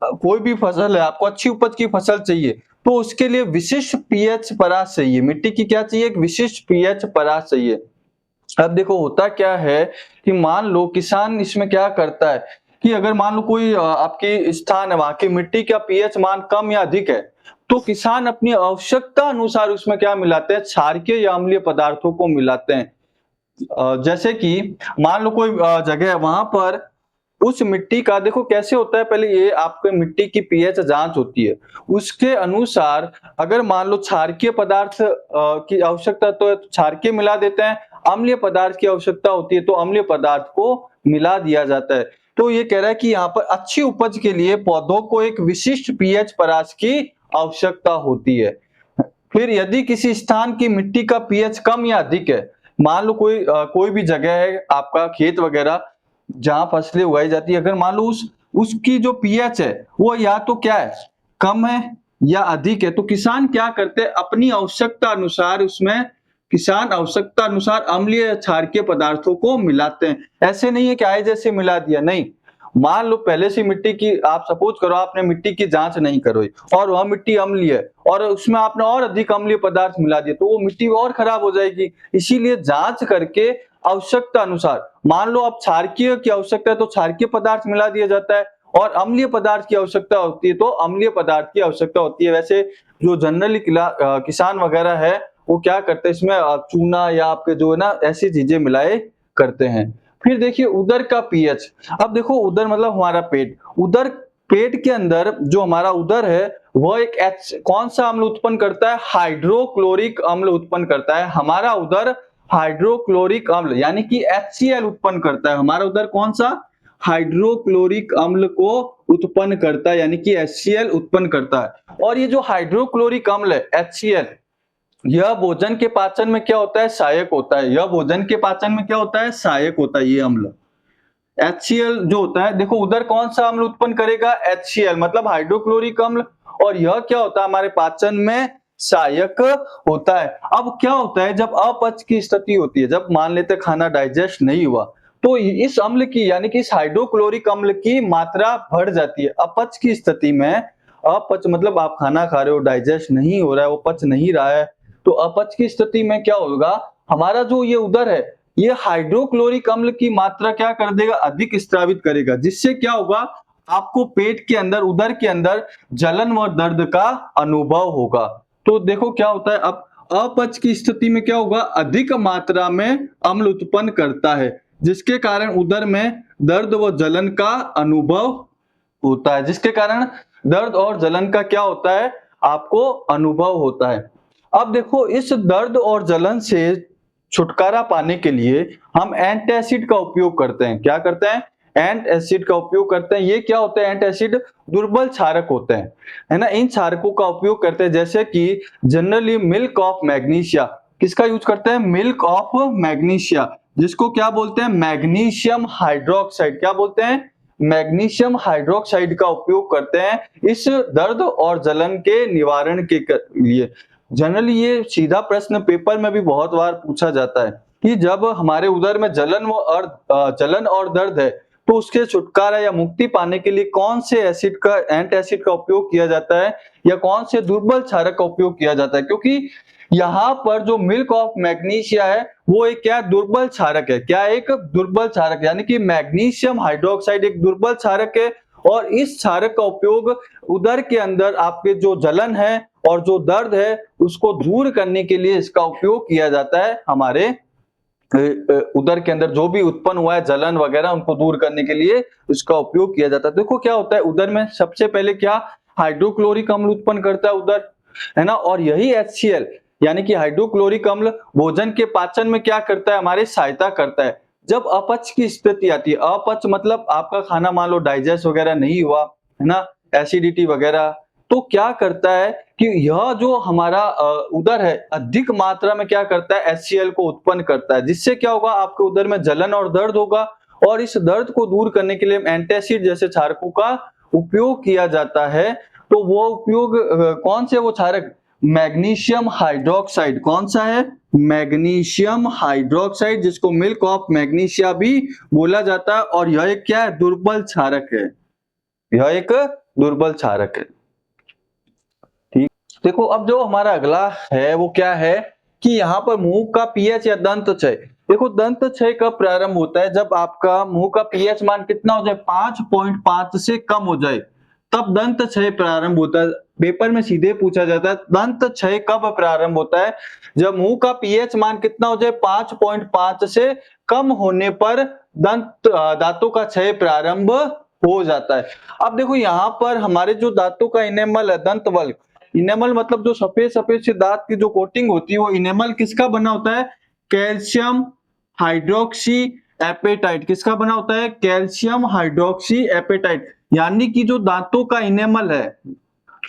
कोई भी फसल है, आपको अच्छी उपज की फसल चाहिए तो उसके लिए विशिष्ट पीएच परास चाहिए, मिट्टी की क्या चाहिए, एक विशिष्ट पीएच परास चाहिए। अब देखो होता क्या है कि मान लो किसान इसमें क्या करता है कि अगर मान लो कोई आपके स्थान है वहां की मिट्टी का पीएच मान कम या अधिक है तो किसान अपनी आवश्यकता अनुसार उसमें क्या मिलाते हैं, क्षारकीय या अम्लीय पदार्थों को मिलाते हैं। जैसे कि मान लो कोई जगह है वहां पर उस मिट्टी का देखो कैसे होता है, पहले ये आपके मिट्टी की पीएच जांच होती है, उसके अनुसार अगर मान लो क्षारकीय पदार्थ की आवश्यकता तो क्षारकीय मिला देते हैं, अम्लीय पदार्थ की आवश्यकता होती है तो अम्लीय पदार्थ को मिला दिया जाता है। तो ये कह रहा है कि यहाँ पर अच्छी उपज के लिए पौधों को एक विशिष्ट पीएच परास की आवश्यकता होती है। फिर यदि किसी स्थान की मिट्टी का पीएच कम या अधिक है, मान लो कोई भी जगह है आपका खेत वगैरह जहां फसलें उगाई जाती है, अगर मान लो उसकी जो पीएच है वो या तो क्या है, कम है या अधिक है, तो किसान क्या करते हैं अपनी आवश्यकता अनुसार उसमें किसान आवश्यकता अनुसार अम्लीय क्षारकीय पदार्थों को मिलाते हैं। ऐसे नहीं है कि आए जैसे मिला दिया, नहीं। मान लो पहले से मिट्टी की आप सपोज करो आपने मिट्टी की जांच नहीं करोई और वह मिट्टी अम्लीय है और उसमें आपने और अधिक अम्लीय पदार्थ मिला दिया तो वो मिट्टी और खराब हो जाएगी। इसीलिए जांच करके आवश्यकता अनुसार, मान लो अब क्षारकीय की आवश्यकता है तो क्षारकीय पदार्थ मिला दिया जाता है और अम्लीय पदार्थ की आवश्यकता होती है तो अम्लीय पदार्थ की आवश्यकता होती है। वैसे जो जनरली किसान वगैरह है वो क्या करते हैं इसमें चूना या आपके जो है ना ऐसी चीजें मिलाए करते हैं। फिर देखिए उदर का पीएच। अब देखो उदर मतलब हमारा पेट, उदर पेट के अंदर जो हमारा उदर है वह एक कौन सा अम्ल उत्पन्न करता है, हाइड्रोक्लोरिक अम्ल उत्पन्न करता है। हमारा उदर हाइड्रोक्लोरिक अम्ल यानी कि HCl उत्पन्न करता है। हमारा उदर कौन सा, हाइड्रोक्लोरिक अम्ल को उत्पन्न करता है यानी कि HCl उत्पन्न करता है। और ये जो हाइड्रोक्लोरिक अम्ल है HCl, यह भोजन के पाचन में क्या होता है, सहायक होता है। यह भोजन के पाचन में क्या होता है, सहायक होता है ये अम्ल। HCl जो होता है, देखो उधर कौन सा अम्ल उत्पन्न करेगा, HCl मतलब हाइड्रोक्लोरिक अम्ल, और यह क्या होता है हमारे पाचन में सहायक होता है। अब क्या होता है जब अपच की स्थिति होती है, जब मान लेते हैं खाना डाइजेस्ट नहीं हुआ, तो इस अम्ल की यानी कि इस हाइड्रोक्लोरिक अम्ल की मात्रा बढ़ जाती है। अपच की स्थिति में, अपच मतलब आप खाना खा रहे हो, डाइजेस्ट नहीं हो रहा है, वो पच नहीं रहा है, तो अपच की स्थिति में क्या होगा, हमारा जो ये उदर है, ये हाइड्रोक्लोरिक अम्ल की मात्रा क्या कर देगा, अधिक स्रावित करेगा, जिससे क्या होगा, आपको पेट के अंदर, उदर के अंदर जलन व दर्द का अनुभव होगा। तो देखो क्या होता है, अब अपच की स्थिति में क्या होगा, अधिक मात्रा में अम्ल उत्पन्न करता है, जिसके कारण उदर में दर्द व जलन का अनुभव होता है, जिसके कारण दर्द और जलन का क्या होता है, आपको अनुभव होता है। अब देखो इस दर्द और जलन से छुटकारा पाने के लिए हम एंटासिड का उपयोग करते हैं। क्या करते हैं, एंट एसिड का उपयोग करते हैं। ये क्या होते हैं, एंट एसिड दुर्बल क्षारक होते हैं, है ना। इन क्षारकों का उपयोग करते हैं, जैसे कि जनरली मिल्क ऑफ मैग्नीशिया। किसका यूज करते हैं, मिल्क ऑफ मैग्नीशिया, जिसको क्या बोलते हैं, मैग्नीशियम हाइड्रोक्साइड। क्या बोलते हैं, मैग्नीशियम हाइड्रोक्साइड का उपयोग करते हैं इस दर्द और जलन के निवारण के लिए। जनरली ये सीधा प्रश्न पेपर में भी बहुत बार पूछा जाता है कि जब हमारे उदर में जलन और दर्द है, तो उसके छुटकारा या मुक्ति पाने के लिए कौन से एसिड का, एंट एसिड का उपयोग किया जाता है, या कौन से दुर्बल क्षारक का उपयोग किया जाता है। क्योंकि यहाँ पर जो मिल्क ऑफ मैग्नीशिया है, वो एक क्या दुर्बल क्षारक है, क्या एक दुर्बल क्षारक, यानी कि मैग्नीशियम हाइड्रोक्साइड एक दुर्बल क्षारक है, और इस क्षारक का उपयोग उदर के अंदर आपके जो जलन है और जो दर्द है उसको दूर करने के लिए इसका उपयोग किया जाता है। हमारे उदर के अंदर जो भी उत्पन्न हुआ है जलन वगैरह, उनको दूर करने के लिए इसका उपयोग किया जाता है। देखो क्या होता है, उदर में सबसे पहले क्या हाइड्रोक्लोरिक अम्ल उत्पन्न करता है उदर, है ना, और यही HCl यानी कि हाइड्रोक्लोरिक अम्ल भोजन के पाचन में क्या करता है, हमारी सहायता करता है। जब अपच की स्थिति आती है, अपच मतलब आपका खाना मान लो डाइजेस्ट वगैरह नहीं हुआ, है ना, एसिडिटी वगैरह, तो क्या करता है कि यह जो हमारा उदर है अधिक मात्रा में क्या करता है, HCl को उत्पन्न करता है, जिससे क्या होगा, आपके उदर में जलन और दर्द होगा, और इस दर्द को दूर करने के लिए एंटासिड जैसे क्षारकों का उपयोग किया जाता है। तो वो उपयोग कौन से वो क्षारक, मैग्नीशियम हाइड्रोक्साइड, कौन सा है, मैग्नीशियम हाइड्रोक्साइड, जिसको मिल्क ऑफ मैग्नीशिया भी बोला जाता है, और यह एक क्या है, दुर्बल क्षारक है, यह एक दुर्बल क्षारक है। ठीक, देखो अब जो हमारा अगला है वो क्या है कि यहाँ पर मुंह का पीएच या दंत क्षय। देखो दंत क्षय कब प्रारंभ होता है, जब आपका मुंह का पीएच मान कितना हो जाए, 5.5 से कम हो जाए, तब दंत क्षय प्रारंभ होता है। पेपर में सीधे पूछा जाता है दंत क्षय कब प्रारंभ होता है, जब मुंह का पीएच मान कितना हो जाए, 5.5 से कम होने पर दांतों का क्षय प्रारंभ हो जाता है। अब देखो यहाँ पर हमारे जो दांतों का इनेमल है, दंत वल्क, इनेमल मतलब जो सफेद सफेद से दांत की जो कोटिंग होती है, वो इनेमल किसका बना होता है, कैल्शियम हाइड्रोक्सी एपेटाइट। किसका बना होता है, कैल्शियम हाइड्रोक्सी एपेटाइट, यानी कि जो दांतों का इनेमल है,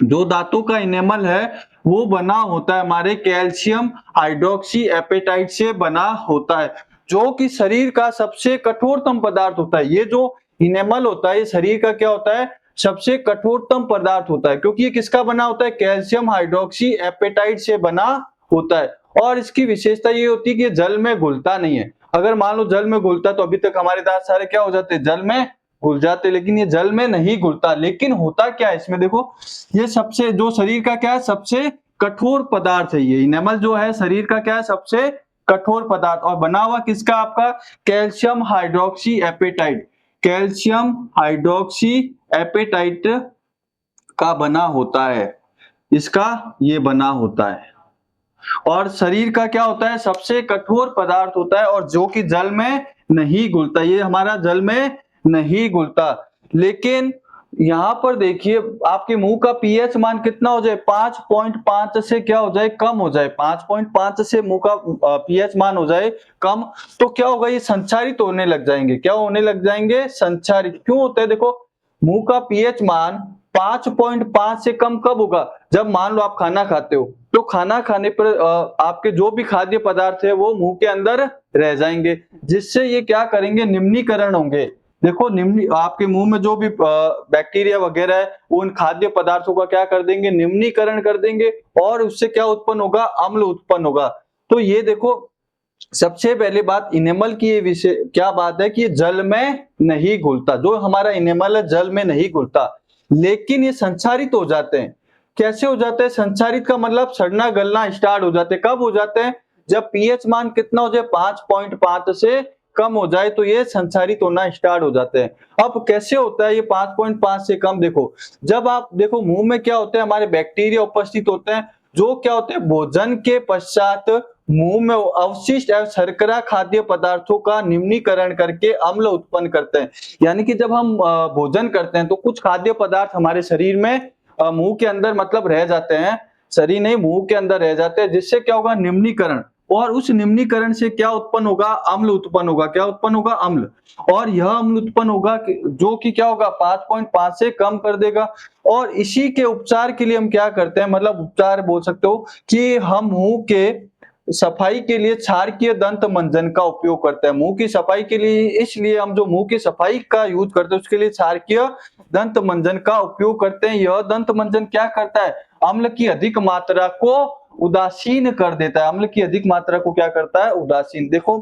जो दांतों का इनेमल है वो बना होता है हमारे कैल्शियम हाइड्रोक्सी एपेटाइट से बना होता है, जो कि शरीर का सबसे कठोरतम पदार्थ होता है। ये जो इनेमल होता है, ये शरीर का क्या होता है, सबसे कठोरतम पदार्थ होता है, क्योंकि ये किसका बना होता है, कैल्शियम हाइड्रोक्सी एपेटाइट से बना होता है। और इसकी विशेषता ये होती है कि जल में घुलता नहीं है। अगर मान लो जल में घुलता तो अभी तक हमारे दांत सारे क्या हो जाते, जल में घुल जाते, लेकिन ये जल में नहीं घुलता। लेकिन होता क्या है इसमें, देखो ये सबसे जो शरीर का क्या है, सबसे कठोर पदार्थ है। ये इनेमल जो है शरीर का क्या है, सबसे कठोर पदार्थ, और बना हुआ किसका, आपका calcium hydroxyapatite, calcium hydroxyapatite का बना होता है, इसका ये बना होता है। और शरीर का क्या होता है, सबसे कठोर पदार्थ होता है, और जो कि जल में नहीं घुलता, ये हमारा जल में नहीं घुलता। लेकिन यहां पर देखिए आपके मुंह का पीएच मान कितना हो जाए, 5.5 से क्या हो जाए, कम हो जाए, 5.5 से मुंह का पीएच मान हो जाए कम, तो क्या होगा, ये संचारित होने लग जाएंगे। क्या होने लग जाएंगे, संचारित। क्यों होता है, देखो मुंह का पीएच मान 5.5 से कम कब होगा, जब मान लो आप खाना खाते हो, तो खाना खाने पर आपके जो भी खाद्य पदार्थ है वो मुंह के अंदर रह जाएंगे, जिससे ये क्या करेंगे, निम्नीकरण होंगे, देखो निम्न आपके मुंह में जो भी बैक्टीरिया वगैरह है वो उन खाद्य पदार्थों का क्या कर देंगे, निम्नीकरण कर देंगे और उससे क्या उत्पन्न होगा, अम्ल उत्पन्न होगा। तो ये देखो सबसे पहली बात इनेमल की ये विषय क्या बात है कि ये जल में नहीं घुलता, जो हमारा इनेमल है जल में नहीं घुलता, लेकिन ये संचारित हो जाते हैं। कैसे हो जाते हैं संचारित, का मतलब सड़ना गलना स्टार्ट हो जाते हैं। कब हो जाते हैं, जब पीएच मान कितना हो जाए 5.5 से कम हो जाए तो ये संचारित होना स्टार्ट हो जाते हैं। अब कैसे होता है ये 5.5 से कम, देखो जब आप देखो मुंह में क्या होते हैं, हमारे बैक्टीरिया उपस्थित होते हैं जो क्या होते हैं भोजन के पश्चात मुंह में अवशिष्ट एवं शर्करा खाद्य पदार्थों का निम्नीकरण करके अम्ल उत्पन्न करते हैं। यानी कि जब हम भोजन करते हैं तो कुछ खाद्य पदार्थ हमारे शरीर में मुंह के अंदर मतलब रह जाते हैं, शरीर नहीं मुंह के अंदर रह जाते हैं, जिससे क्या होगा निम्नीकरण, और उस निम्नीकरण से क्या उत्पन्न होगा, अम्ल उत्पन्न होगा। क्या उत्पन्न होगा, अम्ल। और यह अम्ल उत्पन्न होगा जो कि क्या होगा 5.5 से कम कर देगा। और इसी के उपचार के लिए हम क्या करते हैं, मतलब उपचार बोल सकते हो कि हम मुंह के सफाई के लिए क्षारकीय दंत मंजन का उपयोग करते हैं। मुंह की सफाई के लिए, इसलिए हम जो मुंह की सफाई का यूज करते हैं उसके लिए क्षारकीय दंत मंजन का उपयोग करते हैं। यह दंत मंजन क्या करता है, अम्ल की अधिक मात्रा को उदासीन कर देता है। अम्ल की अधिक मात्रा को क्या करता है, उदासीन। देखो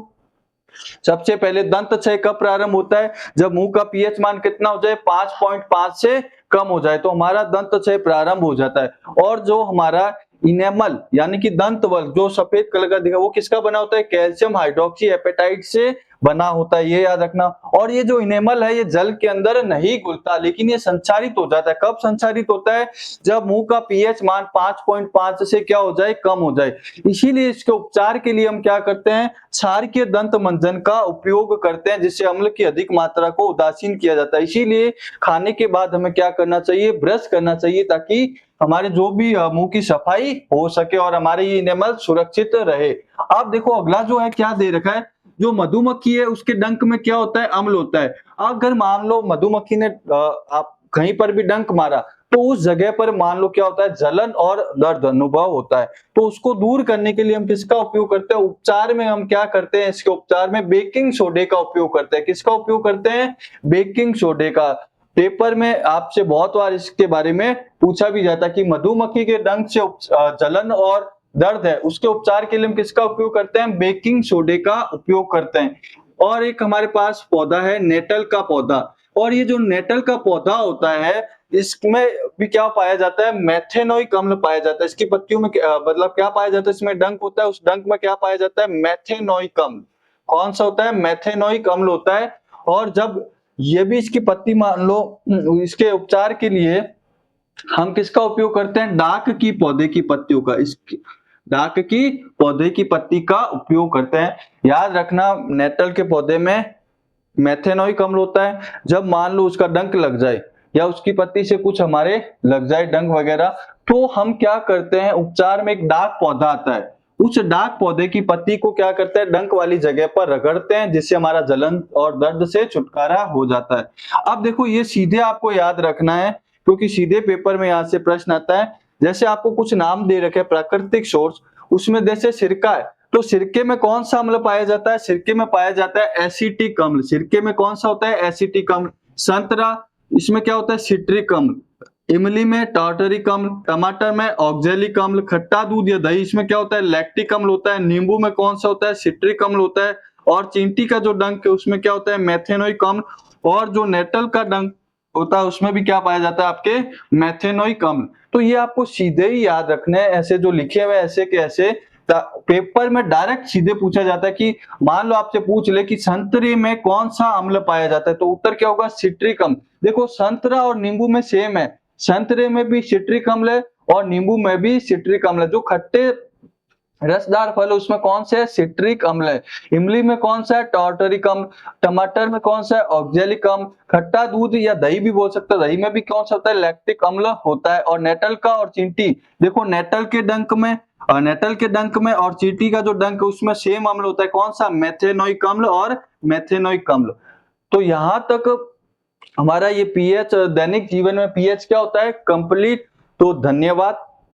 सबसे पहले दंत क्षय कब प्रारंभ होता है, जब मुंह का पीएच मान कितना हो जाए 5.5 से कम हो जाए तो हमारा दंत क्षय प्रारंभ हो जाता है। और जो हमारा इनेमल यानी कि दंत वर्ग जो सफेद कलर का दिखा वो किसका बना होता है, कैल्शियम हाइड्रोक्सी एपेटाइट से बना होता है, ये याद रखना। और ये जो इनेमल है ये जल के अंदर नहीं घुलता, लेकिन ये संचारित हो जाता है। कब संचारित होता है, जब मुंह का पीएच मान 5.5 से क्या हो जाए, कम हो जाए। इसीलिए इसके उपचार के लिए हम क्या करते हैं, क्षारकीय दंत मंजन का उपयोग करते हैं, जिससे अम्ल की अधिक मात्रा को उदासीन किया जाता है। इसीलिए खाने के बाद हमें क्या करना चाहिए, ब्रश करना चाहिए, ताकि हमारे जो भी मुंह की सफाई हो सके और हमारे ये इनेमल सुरक्षित रहे। अब देखो अगला जो है क्या दे रखा है, जो मधुमक्खी है उसके डंक में क्या होता है, अम्ल होता है। अगर मान लो मधुमक्खी ने आप कहीं पर भी डंक मारा तो उस जगह पर मान लो क्या होता है, जलन और दर्द अनुभव होता है। तो उसको दूर करने के लिए हम किसका उपयोग करते हैं, उपचार में हम क्या करते हैं, इसके उपचार में बेकिंग सोडे का उपयोग करते हैं। किसका उपयोग करते हैं, बेकिंग सोडे का। पेपर में आपसे बहुत बार इसके बारे में पूछा भी जाता है कि मधुमक्खी के डंक से जलन और दर्द है उसके उपचार के लिए हम किसका उपयोग करते हैं, बेकिंग सोडे का उपयोग करते हैं। और एक हमारे पास पौधा है नेटल का पौधा, और ये जो नेटल का पौधा होता है इसमें भी क्या पाया जाता है, मेथेनोइक अम्ल पाया जाता है। इसकी पत्तियों में मतलब क्या पाया जाता है, इसमें डंक होता है, उस डंक में क्या पाया जाता है, मेथेनोइक अम्ल। कौन सा होता है, मेथेनोइक अम्ल होता है। और जब ये भी इसकी पत्ती मान लो, इसके उपचार के लिए हम किसका उपयोग करते हैं, डाक की पौधे की पत्तियों का, इसकी डाक की पौधे की पत्ती का उपयोग करते हैं। याद रखना नेटल के पौधे में मेथेनोइक अम्ल होता है। जब मान लो उसका डंक लग जाए या उसकी पत्ती से कुछ हमारे लग जाए डंक वगैरह, तो हम क्या करते हैं, उपचार में एक डाक पौधा आता है, उस डाक पौधे की पत्ती को क्या करते हैं, डंक वाली जगह पर रगड़ते हैं, जिससे हमारा जलन और दर्द से छुटकारा हो जाता है। अब देखो ये सीधे आपको याद रखना है, क्योंकि सीधे पेपर में यहाँ से प्रश्न आता है। जैसे आपको कुछ नाम दे रखे प्राकृतिक सोर्स, उसमें जैसे सिरका है तो सिरके में कौन सा अम्ल पाया जाता है, सिरके में पाया जाता है एसिटिक अम्ल। सिरके में कौन सा होता है, एसिटिक अम्ल। संतरा, इसमें क्या होता है, सिट्रिक अम्ल। इमली में टार्टरिक अम्ल। टमाटर में ऑक्जेलिक अम्ल। खट्टा दूध या दही, इसमें क्या होता है, लैक्टिक अम्ल होता है। नींबू में कौन सा होता है, सिट्रिक अम्ल होता है। और चींटी का जो डंक है उसमें क्या होता है, मेथेनोइक अम्ल। और जो नेटल का डंक होता है उसमें भी क्या पाया जाता है, आपके मेथेनोइक अम्ल। तो ये आपको सीधे ही याद रखने हैं, ऐसे जो लिखे हुए ऐसे के ऐसे। पेपर में डायरेक्ट सीधे पूछा जाता है कि मान लो आपसे पूछ ले कि संतरे में कौन सा अम्ल पाया जाता है, तो उत्तर क्या होगा, सिट्रिक अम्ल। देखो संतरा और नींबू में सेम है, संतरे में भी सिट्रिक अम्ल है और नींबू में भी सिट्रिक अम्ल है। जो खट्टे रसदार फल है उसमें कौन सा है, सिट्रिक अम्ल है। इमली में कौन सा है, टार्टरिक अम्ल। टमाटर में कौन सा है, ऑक्जेलिक अम्ल। खट्टा दूध या दही भी बोल सकते हो, दही में भी कौन सा होता है, लैक्टिक अम्ल होता है। और नेटल का और चींटी, देखो नेटल के डंक में और चींटी का जो डंक है उसमें सेम अम्ल होता है, कौन सा, मेथेनोइक अम्ल और मेथेनोइक अम्ल। तो यहां तक हमारा ये पीएच दैनिक जीवन में पीएच क्या होता है, कंप्लीट। तो धन्यवाद।